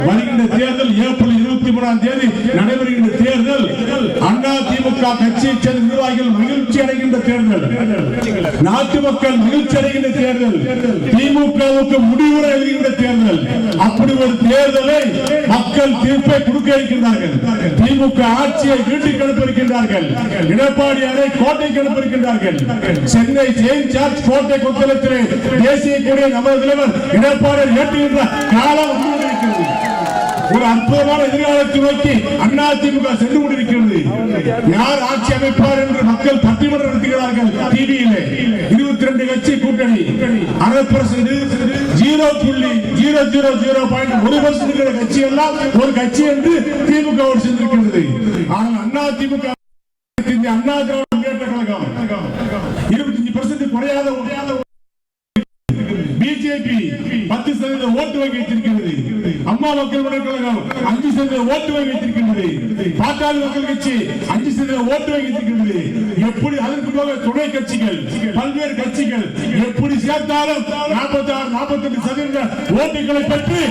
வருகின்ற தேர்தல் ஏப்ரல் 23 நடைபெறுகின்ற தேர்தல் அதிமுக கட்சியைச் சேர்ந்த நிர்வாகிகள் மகிழ்ச்சி அடைகின்ற தேர்தல், நாட்டு மக்கள் மகிழ்ச்சி அடைகின்ற தேர்தல், திமுகவுக்கு முடிவுரை எழுதுகின்ற தேர்தல். அப்படி ஒரு தேர்தலை மக்கள் தீர்ப்பை கொடுக்க இருக்கின்றார்கள். திமுக ஆட்சியை வீட்டுக்கு அனுப்ப இருக்கின்றார்கள். எடப்பாடியாரை கோட்டைக்கு அனுப்ப இருக்கின்றார்கள். சென்னை செயின்ட் ஜார்ஜ் கோட்டை கொத்தளத்திலே தேசிய கொடியை நமது தலைவர் எடப்பாடியார் ஏற்றுகின்ற காலம் வந்து இருக்கிறது. ஒரு அற்புதமான எதிர்காலத்தை நோக்கி அதிமுக சென்று கொண்டிருக்கிறது. யார் ஆட்சி அமைப்பார் என்று மக்கள் பட்டிமன்றம் நடத்துகிறார்கள். டிவியிலே 22 கட்சி கூட்டணி 0.000.1% கட்சி எல்லாம் ஒரு கட்சி என்று திமுக சென்றிருக்கிறது. ஆனால் அதிமுக அண்ணா திராவிட முன்னேற்ற கழகம் 25% குறையாத பிஜேபி 10% ஓட்டு வங்கி வைத்திருக்கிறது. அம்மா மக்கள் முன்னேற்ற கழகம் 5% ஓட்டு வங்கி வைத்திருக்கிறது. பாட்டாளி மக்கள் கட்சி 5% ஓட்டு வங்கி வைத்திருக்கிறது. எப்படி அதற்கு போக துணை கட்சிகள் பல்வேறு கட்சிகள் எப்படி சேர்த்தாலும் 46-48% ஓட்டுகளை பெற்று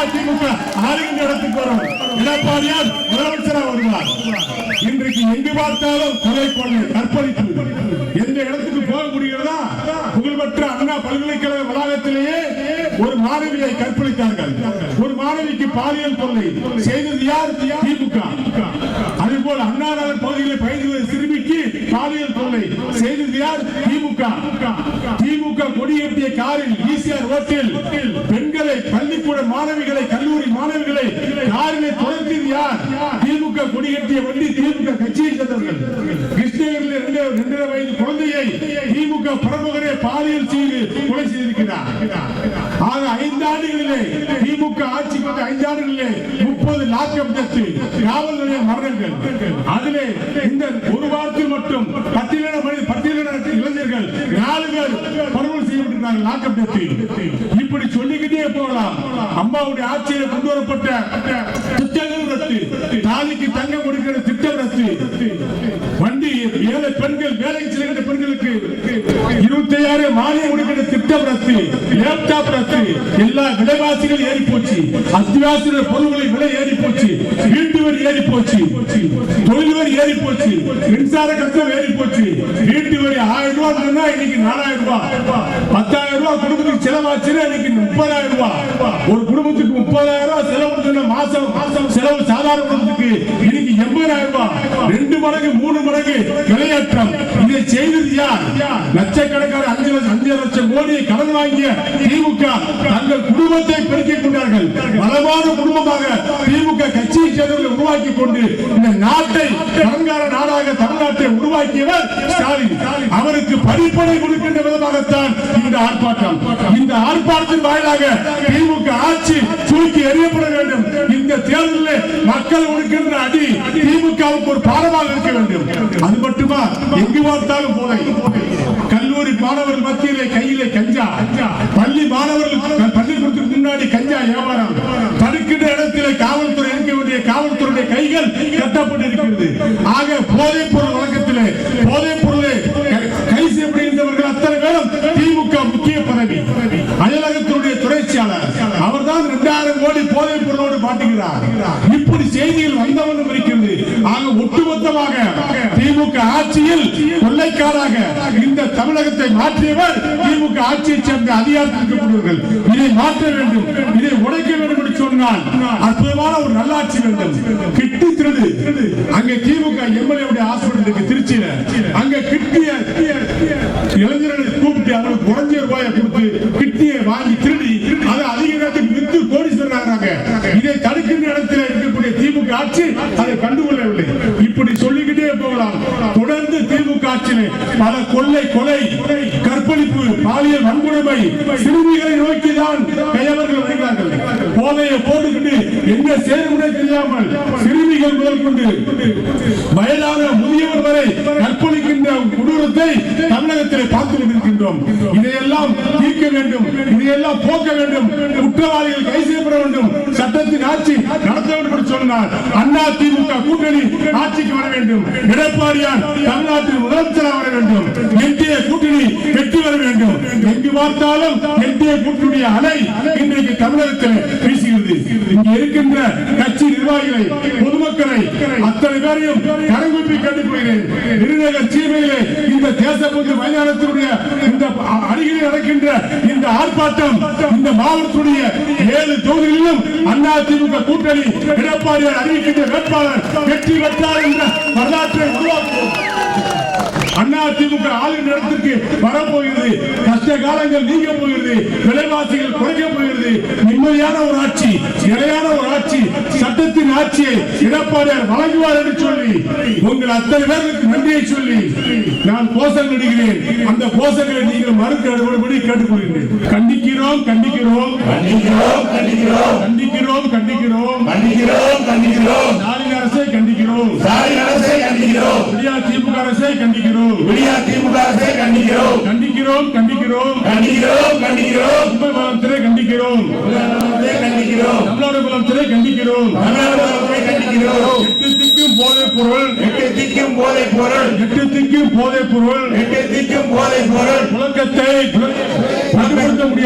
அதிமுக ஆளுகின்ற இடத்துக்கு வரும். எடப்பாடியார் முதலமைச்சராக வருவார். இன்றைக்கு எங்கு பார்த்தாலும் கொலை கொள்ளை கற்பழிப்பு. எந்த இடத்துக்கு போக முடிகிறதா? புகழ்பெற்ற அண்ணா பல்கலைக்கழக வளாகத்திலேயே ஒரு மாணவியை கற்பழித்தார்கள். ஒரு மாணவிக்கு பாலியல் தொல்லை செய்தது யார்? திமுக. அதுபோல் அண்ணா நகர் பகுதியில் பயின்று சிறுமிக்கு பாலியல் தொல்லை செய்தது யார்? திமுக. திமுக கொடியேற்றிய காரில் ஈசிஆர் ரோட்டில் பெண்களை, பள்ளிக்கூட மாணவிகளை, கல்லூரி மாணவிகளை காரிலே தொடர்ந்தது யார்? திமுக கொடியேற்றிய வண்டி திமுக கட்சியை சேர்ந்தவர்கள். கிருஷ்ணகிரியில் 2 வயது குழந்தையை திமுக பிரமுகரே பாலியல் செய்து கொலை செய்திருக்கிறார். ஆக 5 ஆண்டுகளிலே திமுக ஆட்சி கொண்ட 5 ஆண்டுகளிலே 30 லாக்அப் டெத், காவல் நிலைய மரணங்கள். அதிலே இந்த ஒரு வாரத்தில் மட்டும் 10 இளைஞர்கள் 4 பேர் படுகொலை செய்யப்பட்டிருக்கிறார்கள் லாக்அப் டெத். இப்படி சொல்லிக்கிட்டே போகலாம். அம்மாவுடைய ஆட்சியில் கொண்டு வரப்பட்ட திட்டங்கள் ரத்து, தாலிக்கு தங்கம் கொடுக்கிற திட்டம் ரத்து, வண்டி ஏழை பெண்கள் வேலைக்கு செல்கின்ற பெண்களுக்கு 25,000 மானியம் கொடுக்கிற திட்டம் ரத்து, லேப்டாப் ரத்து, எல்லா விலைவாசிகள் ஏறி போச்சு, அத்தியாவசிய பொருட்களின் விலை ஏறி போச்சு, வீட்டு வரி ஏறி போச்சு, தொழில் வரி ஏறி போச்சு, மின்சார கட்டணம் ஏறி போச்சு. வீட்டு வரி 1000 ரூபாய் சொன்னா இன்னைக்கு 4000 ரூபாய், 10,000 ரூபாய் குடும்பத்துக்கு செலவாச்சுன்னா இன்னைக்கு 30,000 ரூபாய். ஒரு குடும்பத்துக்கு 30,000 ரூபாய் செலவு சொன்ன மாசம் செலவு சாதாரண குடும்பத்துக்கு இன்னைக்கு 80,000 ரூபாய். 2 மடங்கு 3 மடங்கு விலையேற்றம். இதை செய்தது யார்? லட்சக்கணக்கான 5 லட்சம் கோடியை கடன் வாங்கிய திமுக தங்கள் குடும்பத்தை பெருக்கிக் கொண்டார்கள். பலமான குடும்பமாக திமுக கட்சியை சேர்ந்தவர்கள் உருவாக்கி கொண்டு இந்த நாட்டை கடன்கார நாடாக தமிழ்நாட்டை உருவாக்கியவர் ஸ்டாலின். அவருக்கு படிப்படை கொடுக்கின்ற விதமாகத்தான் இந்த ஆர்ப்பாட்டம். இந்த ஆர்ப்பாட்டத்தின் வாயிலாக திமுக ஆட்சி தூக்கி எறியப்பட வேண்டும். இந்த தேர்தலில் மக்கள் கொடுக்கின்ற அடி திமுகவுக்கு ஒரு பாடமாக இருக்க வேண்டும். அது மட்டுமா? எங்கு பார்த்தாலும் போதை. கல்லூரி மாணவர்கள் மத்தியிலே கையிலே கஞ்சா, பள்ளி மாணவர்கள் பள்ளிக்கூடத்துக்கு முன்னாடி கஞ்சா வியாபாரம், தடுக்கின்ற இடத்திலே காவல்துறை இருக்க வேண்டிய காவல்துறையுடைய கைகள் கட்டப்பட்டிருக்கிறது. ஆக போதைப் பொருள் வழக்கத்திலே போதைப் பொருளை கை செய்யப்படுகின்றவர்கள் அத்தனை பேரும் திமுக முக்கிய பதவி. அயலகத்தினுடைய துறைச்சியாளர் அவர்தான் 2000 கோடி போதைப் பொருளோடு மாட்டுகிறார். இப்படி செய்திகள் வந்தவண்ணம் இருக்கிறது. ஆக ஒட்டுமொத்தமாக திமுக ஆட்சியில் கொள்ளைக்காராக இந்த தமிழகத்தை மாற்றியவர் திமுக ஆட்சியை சேர்ந்த அதிகாரத்தில் இருக்கக்கூடியவர்கள். இதை மாற்ற வேண்டும், இதை உடைக்க வேண்டும் என்று சொன்னால் அற்புதமான ஒரு நல்லாட்சி வேண்டும். கிட்டி திருடு அங்கே திமுக எம்எல்ஏ ஹாஸ்பிட்டல் இருக்கு திருச்சியில. அங்க கிட்டிய இளைஞர்களை கூப்பிட்டு அவங்களுக்கு குறைஞ்ச ரூபாயை கொடுத்து கிட்டியை வாங்கி திருடி அதை அதிக நேரத்துக்கு வித்து கோடீஸ்வரராக. இதை தடுக்கின்ற இடத்தில் இருக்கக்கூடிய திமுக ஆட்சி அதை கண்டுகொள்ளவில்லை. இப்படி சொல்லிக்கிட்டே போகலாம். தொடர்ந்து திமுக ஆட்சியிலே பல கொள்ளை, கொலை, கற்பழிப்பு, பாலியல் வன்கொடுமை, சிறுமிகளை நோக்கிதான் கையவர்கள் வருகிறார்கள். போதையை போட்டுக்கிட்டு என்ன செயல்முறை தெரியாமல் சிறுமிகள் முதல் கொண்டு வயதான முதியவர் வரை கற்பழிக்கின்ற கொடூரத்தை தமிழகத்திலே பார்த்து கொண்டிருக்கின்றோம். இதையெல்லாம் தீர்க்க வேண்டும், இதையெல்லாம் போக்க வேண்டும். குற்றவாளிகள் கை செய்யப்பட வேண்டும். சட்டத்தின் ஆட்சி நடத்த வேண்டும் என்று சொன்னார். அண்ணா திமுக கூட்டணி ஆட்சிக்கு வர வேண்டும். எடப்பாடியார் தமிழ்நாட்டில் முதலமைச்சராக வர வேண்டும். என்டிஏ கூட்டணி வெற்றி வர வேண்டும். எங்கு பார்த்தாலும் என்டிஏ கூட்டணியுடைய அலை இன்றைக்கு தமிழகத்தில் வீசுகிறது. இங்கே இருக்கின்ற கட்சி நிர்வாகிகளை, பொதுமக்களை அத்தனை பேரையும் கரங்கூப்பி கேட்டுக்கொள்கிறேன். விருதுநகர் சீமையிலே இந்த தேசபந்து மைதானத்தினுடைய இந்த அருகில் நடக்கின்ற இந்த ஆர்ப்பாட்டம் இந்த மாவட்டத்துடைய 7 தொகுதிகளிலும் அண்ணா திமுக கூட்டணி எடப்பாடியார் அறிவிக்கின்ற வேட்பாளர் வெற்றி பெற்றார் என்ற வரலாற்றை உருவாக்குவோம். அண்ணா திமுக ஆளுநர் இடத்திற்கு வரப்போகிறது. கஷ்ட காலங்கள் நீங்க போகிறது. விலைவாசிகள் குறைக்க போகிறது. நிம்மதியான ஒரு ஆட்சி, நிலையான ஒரு ஆட்சி, சட்டத்தின் ஆட்சியை எடப்பாடியார் வழங்குவார் என்று சொல்லி உங்கள் அத்தனை பேருக்கு நன்றியை சொல்லி நான் கோஷம் இடுகிறேன். அந்த கோஷங்களை நீங்கள் மறுக்க அடுபடி கேட்டுக்கொள்கிறேன். கண்டிக்கிறோம் கண்டிக்கிறோம் கண்டிக்கிறோம் கண்டிக்கிறோம் கண்டிக்கிறோம் கண்டிக்கிறோம் கண்டிக்கிறோம் ஸ்டாலின் அரசை கண்டிக்கிறோம். ஸ்டாலின் அரசை கண்டிக்கிறோம். விடியா திமுக அரசை கண்டிக்கிறோம். விடியா திமுக அரசை கண்டிக்கிறோம். கண்டிக்கிறோம் கண்டிக்கிறோம் கண்டிக்கிறோம் கண்டிக்கிறோம் முதலமைச்சரை கண்டிக்கிறோம். கண்டிக்கிறோம். தமிழ்நாடு முதலமைச்சரை கண்டிக்கிறோம். தமிழ்நாடு முதலமைச்சரை கண்டிக்கிறோம். 8 திக்கும் போதைப் பொருள், 8 திக்கும் போதைப் பொருள், 8 திக்கும் போதைப் பொருள், 8 திக்கும் போதைப் பொருள் புழக்கத்தை கட்டுப்படுத்த முடியாது.